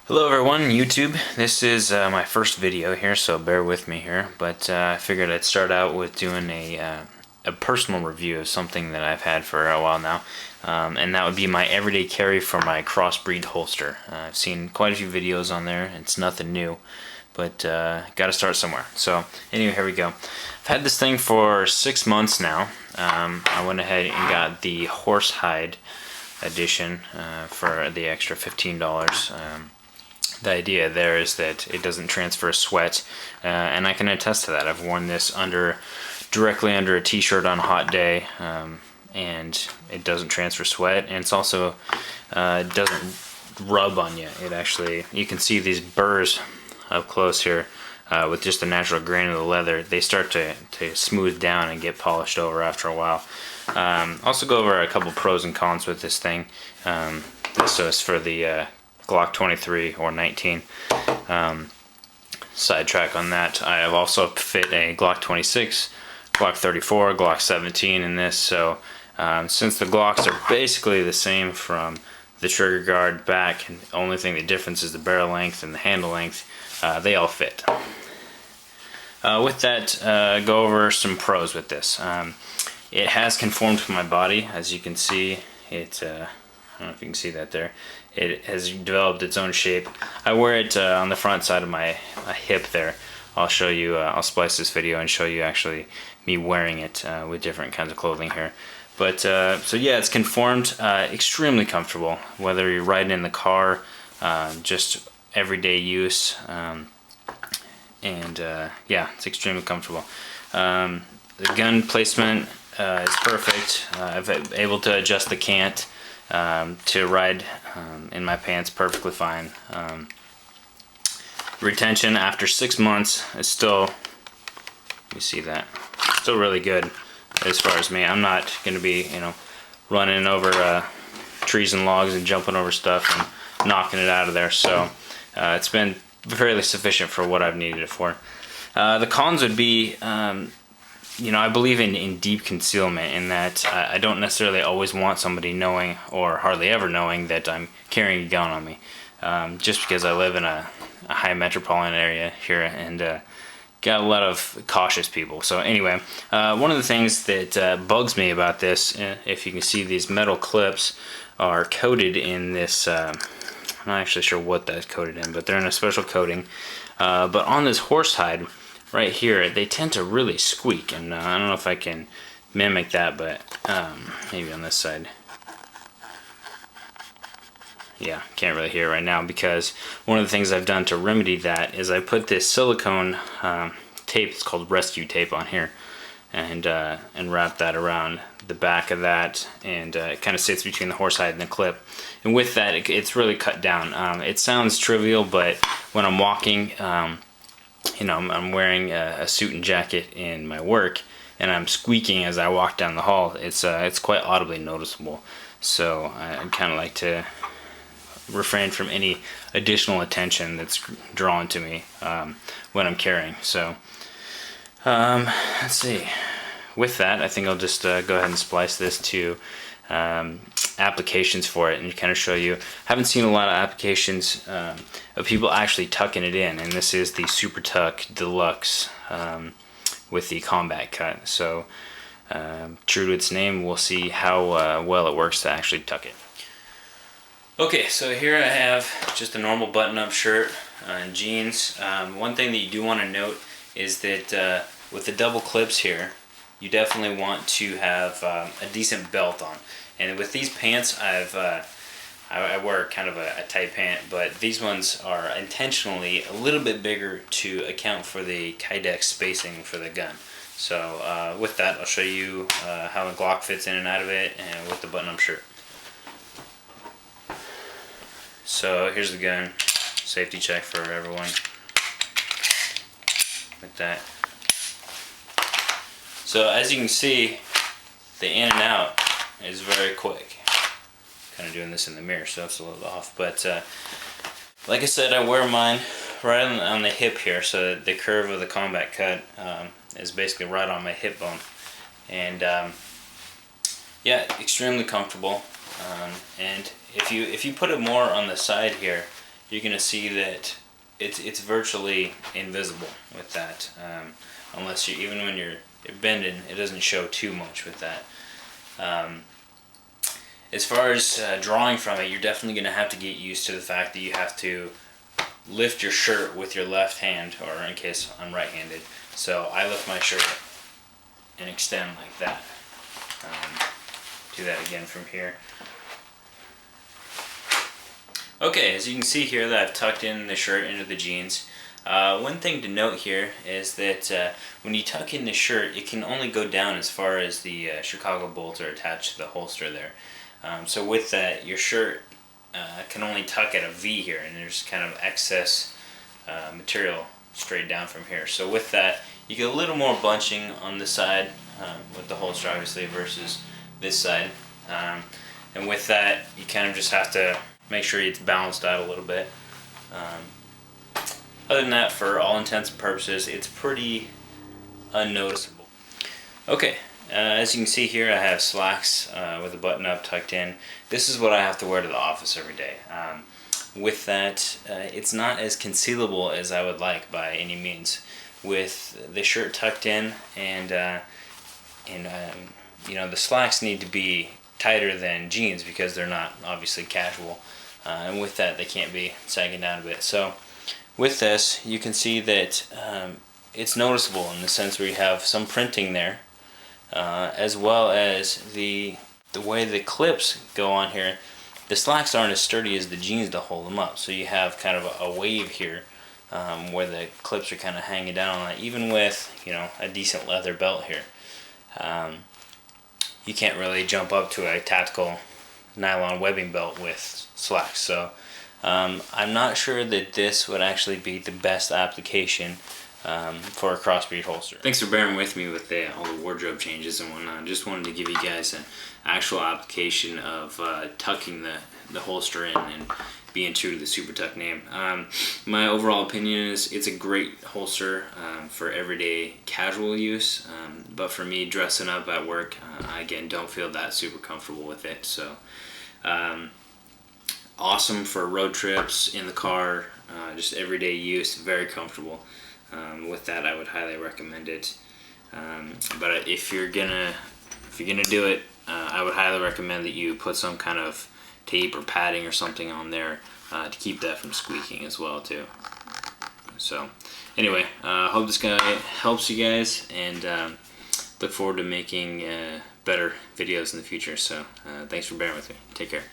Hello everyone, YouTube. This is my first video here, so bear with me here. But I figured I'd start out with doing a personal review of something that I've had for a while now, and that would be my everyday carry for my Crossbreed holster. I've seen quite a few videos on there. It's nothing new, but got to start somewhere. So anyway, here we go. I've had this thing for 6 months now. I went ahead and got the horsehide edition for the extra $15. The idea there is that it doesn't transfer sweat, and I can attest to that. I've worn this directly under a t-shirt on a hot day, and it doesn't transfer sweat, and it's also doesn't rub on you. It actually, you can see these burrs up close here with just the natural grain of the leather. They start to smooth down and get polished over after a while. Also go over a couple pros and cons with this thing. This is for the Glock 23 or 19. Sidetrack on that. I have also fit a Glock 26, Glock 34, Glock 17 in this. So since the Glocks are basically the same from the trigger guard back, and the only thing the difference is the barrel length and the handle length, they all fit. With that, go over some pros with this. It has conformed to my body, as you can see. I don't know if you can see that there. It has developed its own shape. I wear it on the front side of my hip there. I'll show you, I'll splice this video and show you actually me wearing it with different kinds of clothing here. But so yeah, it's conformed, extremely comfortable, whether you're riding in the car, just everyday use, and yeah, it's extremely comfortable. The gun placement is perfect. I've been able to adjust the cant to ride in my pants perfectly fine. Retention after 6 months is still, you see that, still really good as far as me. I'm not going to be, running over trees and logs and jumping over stuff and knocking it out of there. So it's been fairly sufficient for what I've needed it for. The cons would be, I believe in deep concealment, in that I don't necessarily always want somebody knowing, or hardly ever knowing, that I'm carrying a gun on me. Just because I live in a high metropolitan area here, and got a lot of cautious people. So anyway, one of the things that bugs me about this, if you can see, these metal clips are coated in this, I'm not actually sure what that's coated in, but they're in a special coating. But on this horsehide, right here, they tend to really squeak, and I don't know if I can mimic that, but maybe on this side. Yeah, can't really hear it right now, because one of the things I've done to remedy that is I put this silicone tape, it's called rescue tape, on here, and wrap that around the back of that, and it kind of sits between the horsehide and the clip. And with that, it's really cut down. It sounds trivial, but when I'm walking, I'm wearing a suit and jacket in my work, and I'm squeaking as I walk down the hall. It's quite audibly noticeable. So I'd kind of like to refrain from any additional attention that's drawn to me when I'm carrying. So let's see. With that, I think I'll just go ahead and splice this to applications for it and kind of show you. I haven't seen a lot of applications of people actually tucking it in, and this is the Supertuck Deluxe with the combat cut. So true to its name, we'll see how well it works to actually tuck it. Okay, so here I have just a normal button-up shirt and jeans. One thing that you do want to note is that with the double clips here, you definitely want to have a decent belt on. And with these pants, I wear kind of a tight pant, but these ones are intentionally a little bit bigger to account for the Kydex spacing for the gun. So with that, I'll show you how the Glock fits in and out of it, and with the button-up shirt. So here's the gun. Safety check for everyone. Like that. So as you can see, the in and out is very quick. Kind of doing this in the mirror, so it's a little off. But like I said, I wear mine right on the hip here, so the curve of the combat cut is basically right on my hip bone. And yeah, extremely comfortable. And if you put it more on the side here, you're gonna see that it's virtually invisible with that, unless you, even when you're bending, it doesn't show too much with that. As far as drawing from it, you're definitely going to have to get used to the fact that you have to lift your shirt with your left hand, or in case I'm right-handed. So I lift my shirt and extend like that. Do that again from here. Okay, as you can see here that I've tucked in the shirt into the jeans. One thing to note here is that when you tuck in the shirt, it can only go down as far as the Chicago bolts are attached to the holster there. So with that, your shirt can only tuck at a V here, and there's kind of excess material straight down from here. So with that, you get a little more bunching on the side with the holster, obviously, versus this side. And with that, you kind of just have to make sure it's balanced out a little bit. Other than that, for all intents and purposes, it's pretty unnoticeable. Okay, as you can see here, I have slacks with a button up tucked in. This is what I have to wear to the office every day. With that, it's not as concealable as I would like by any means. With the shirt tucked in, and you know, the slacks need to be tighter than jeans because they're not obviously casual. And with that, they can't be sagging down a bit. So with this, you can see that it's noticeable in the sense where you have some printing there, as well as the way the clips go on here. The slacks aren't as sturdy as the jeans to hold them up, so you have kind of a wave here where the clips are kind of hanging down on it. Even with, you know, a decent leather belt here, you can't really jump up to a tactical nylon webbing belt with slacks. So I'm not sure that this would actually be the best application for a Crossbreed holster. Thanks for bearing with me with all the wardrobe changes and whatnot. Just wanted to give you guys an actual application of tucking the holster in and being true to the Supertuck name. My overall opinion is it's a great holster for everyday casual use, but for me, dressing up at work, I again don't feel that super comfortable with it. So awesome for road trips, in the car, just everyday use, very comfortable. With that, I would highly recommend it. But if you're gonna do it, I would highly recommend that you put some kind of tape or padding or something on there to keep that from squeaking as well too. So anyway, hope this guy helps you guys, and look forward to making better videos in the future. So thanks for bearing with me. Take care.